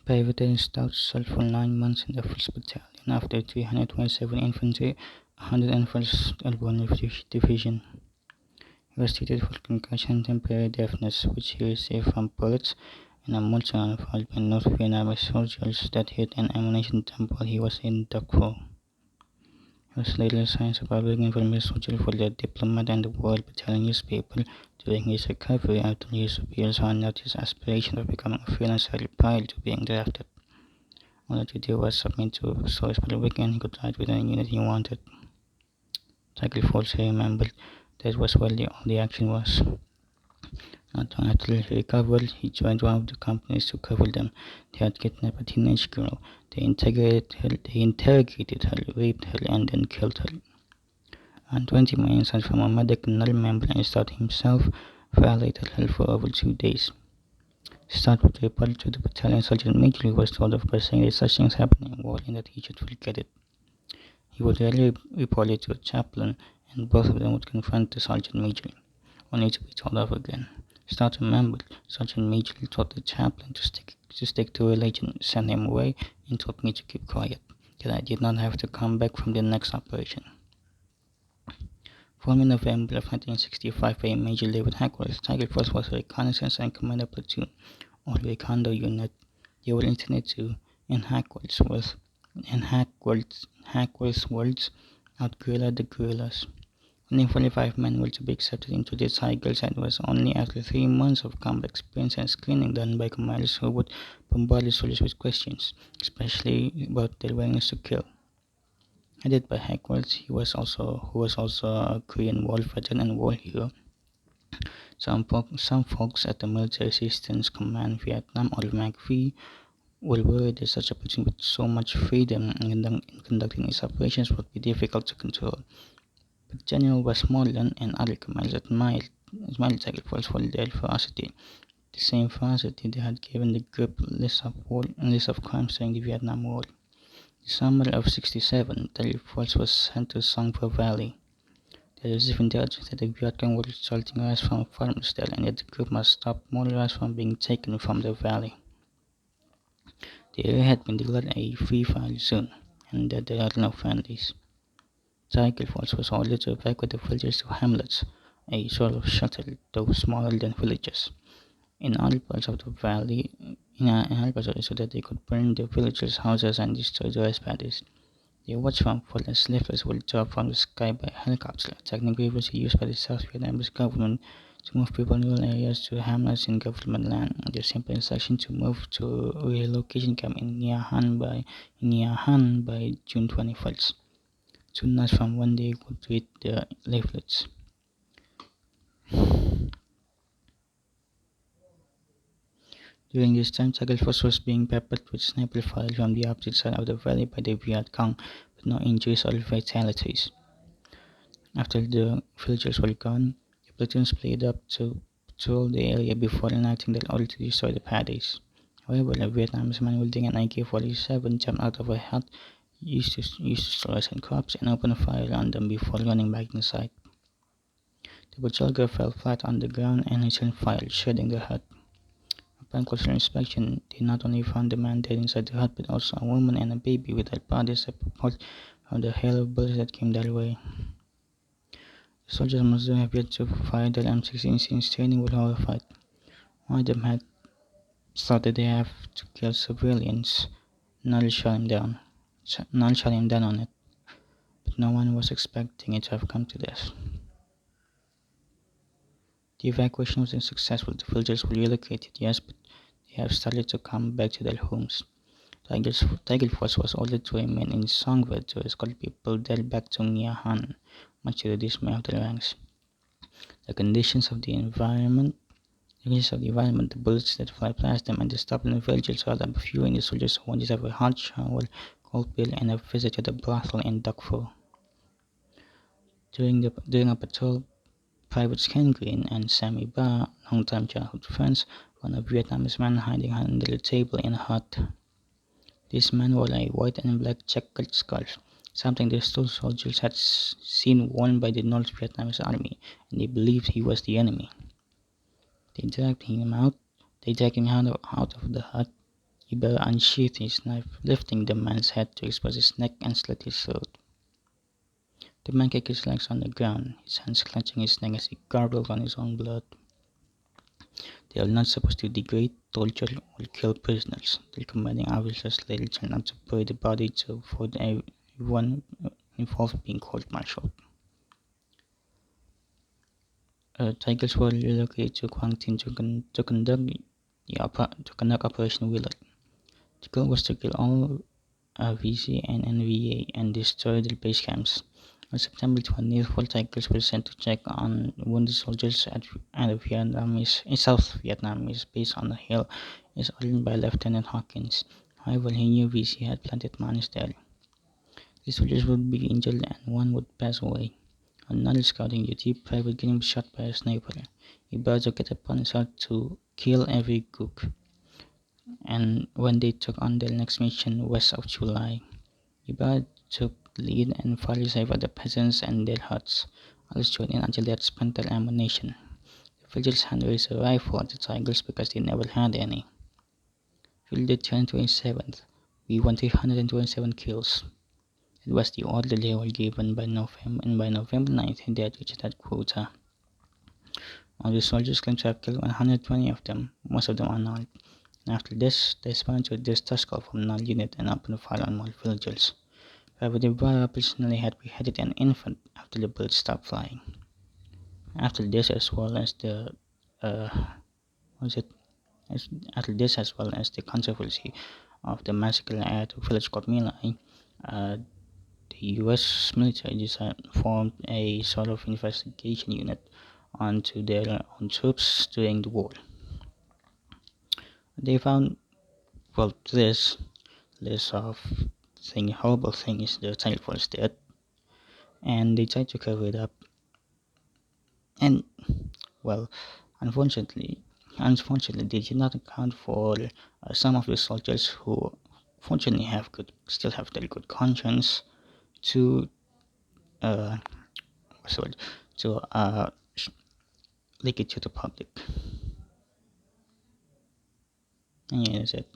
Pivotal stout served for 9 months in the 1st Battalion after 327 Infantry, 101st Airborne Division. He was treated for concussion and temporary deafness, which he received from bullets and a multi round fired by North Vietnamese soldiers that hit an ammunition dump while he was in Darfur. He was later assigned to public information soldier for the Diplomat and the World Battalion newspaper. During his recovery after his superiors found out his aspiration of becoming a freelancer prior to being drafted. All that he did was submit to stories for the weekend he could write with any unit he wanted. Cycle Force, he remembered, that was where all the action was. Not long after he recovered, he joined one of the companies to cover them. They had kidnapped a teenage girl. They interrogated her, raped her, and then killed her. And 20 more insults from a medical member and Stout himself violated her for over 2 days. Stout would report to the battalion sergeant major, who was told of by saying that such things happen in war and that he should forget it. He would rarely report it to a chaplain, and both of them would confront the sergeant major, only to be told off again. Stout remembered Sergeant Major told the chaplain to stick to religion, sent him away, and told me to keep quiet, that I did not have to come back from the next operation. Formed in November of 1965 by Major David Hackworth, Tiger Force was a reconnaissance and commander platoon, or recondo unit. They were intended to, in Hackworth's words, out-guerrilla the guerrillas. Only 45 men were to be accepted into the Tigers, and it was only after 3 months of combat experience and screening done by commanders who would bombard the soldiers with questions, especially about their willingness to kill. Headed by Hackworth, who was also a Korean war veteran and war hero. Some folks at the Military Assistance Command Vietnam, or MACV, were worried that such a platoon with so much freedom in conducting its operations would be difficult to control. But General Westmoreland and other commanders admired Tiger Force for their ferocity, the same ferocity they had given the group list of crimes during the Vietnam War. The summer of '67, Tiger Force was sent to Song Po Valley. They received intelligence that the Viet Cong were extracting rice from farmers there, and that the group must stop more rice from being taken from the valley. The area had been declared a free valley zone, and that there are no friendlies. Tiger Force was ordered to evacuate the villagers to hamlets, a sort of shelter, though smaller than villages, in other parts of the valley, so that they could burn the villagers' houses and destroy the rice paddies. They watched from as leaflets were dropped from the sky by helicopters, a technique previously used by the South Vietnamese government to move people in rural areas to hamlets in government land. Their simple instruction to move to a relocation camp in Nha Han by June 21st. 2 nights from when they would read the leaflets. During this time, Tiger Force was being peppered with sniper fire from the opposite side of the valley by the Viet Cong, with no injuries or fatalities. After the villagers were gone, the platoon split up to patrol the area before enacting their order to destroy the paddies. However, a Vietnamese man wielding an AK-47 jumped out of a hut, used to destroy some crops, and opened fire on them before running back inside. The patrol car fell flat on the ground and returned fire, shredding the hut. Upon closer inspection, they not only found the man dead inside the hut, but also a woman and a baby with their bodies apart from the hail of bullets that came their way. The soldiers must have yet to fire their M16 since training were horrified. One of them had thought that they have to kill civilians. None shot him down on it, but no one was expecting it to have come to this. The evacuation was unsuccessful. The villagers were relocated, yes, but they have started to come back to their homes. Tiger Force was ordered to remain in Songvad to escort people there back to Nha Han, much to the dismay of the ranks. The conditions of the environment, the bullets that fly past them, and the stubborn villagers riled up fury in the soldiers who wanted to have a hot shower, cold beer, and a visit to the brothel in Darfur. During a patrol, Privates Ken Green and Sammy Ba, longtime childhood friends, found a Vietnamese man hiding under a table in a hut. This man wore a white and black checkered scarf, something the two soldiers had seen worn by the North Vietnamese army, and they believed he was the enemy. They dragged him out of the hut, Ibarra unsheathed his knife, lifting the man's head to expose his neck and slit his throat. The man kicked his legs on the ground, his hands clenching his neck as he gargled on his own blood. They are not supposed to degrade, torture, or kill prisoners. The commanding officers later turned out to bury the body to avoid everyone involved being court-martialed. Tigers were relocated to Guangdong to conduct Operation Willow. The goal was to kill all VC and NVA and destroy their base camps. On September 20th, 4 Tigers were sent to check on wounded soldiers at a South Vietnamese base on a hill as ordered by Lieutenant Hawkins. However, he knew VC had planted mines there. The soldiers would be injured and one would pass away. On another scouting duty, Private Green was shot by a sniper. He vowed to get upon his heart to kill every cook. And when they took on their next mission west of July, Ibarra took the lead and fire saved the peasants and their huts. Others joined in until they had spent their ammunition. The villagers hand raised a rifle at the Tigers because they never had any. Fielded 27th, we won 327 kills. It was the order they were given by November, and by November 9th they had reached that quota. All the soldiers claimed to have killed 120 of them, most of them unarmed. After this, they spun to a distress call from non-unit and opened fire on more villagers. Private Ibarra personally had beheaded an infant after the bullets stopped flying. After this, as well as the uh, was it? After this, as well as the controversy of the massacre at the village called Milai, the U.S. military formed a sort of investigation unit onto their own troops during the war. They found, well, this list of horrible things the child was dead, and they tried to cover it up. And well, unfortunately, unfortunately, they did not account for some of the soldiers who, fortunately, still have very good conscience to uh, sorry, to leak it to the public. And yeah, that's it.